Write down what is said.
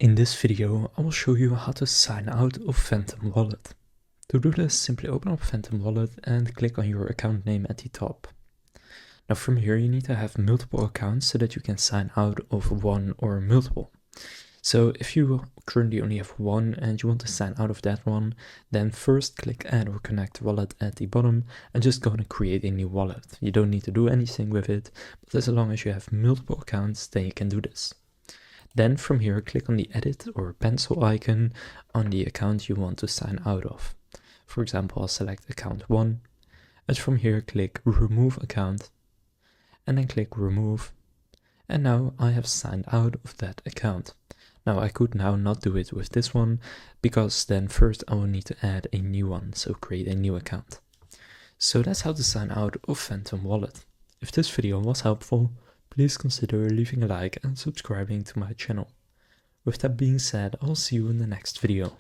In this video, I will show you how to sign out of Phantom Wallet. To do this, simply open up Phantom Wallet and click on your account name at the top. Now from here you need to have multiple accounts so that you can sign out of one or multiple. So if you currently only have one and you want to sign out of that one, then first click add or connect wallet at the bottom and just go and create a new wallet. You don't need to do anything with it, but as long as you have multiple accounts, then you can do this. Then from here, click on the edit or pencil icon on the account you want to sign out of. For example, I'll select account 1, and from here click remove account, and then click remove, and now I have signed out of that account. Now I could now not do it with this one, because then first I will need to add a new one, so create a new account. So that's how to sign out of Phantom Wallet. If this video was helpful, please consider leaving a like and subscribing to my channel. With that being said, I'll see you in the next video.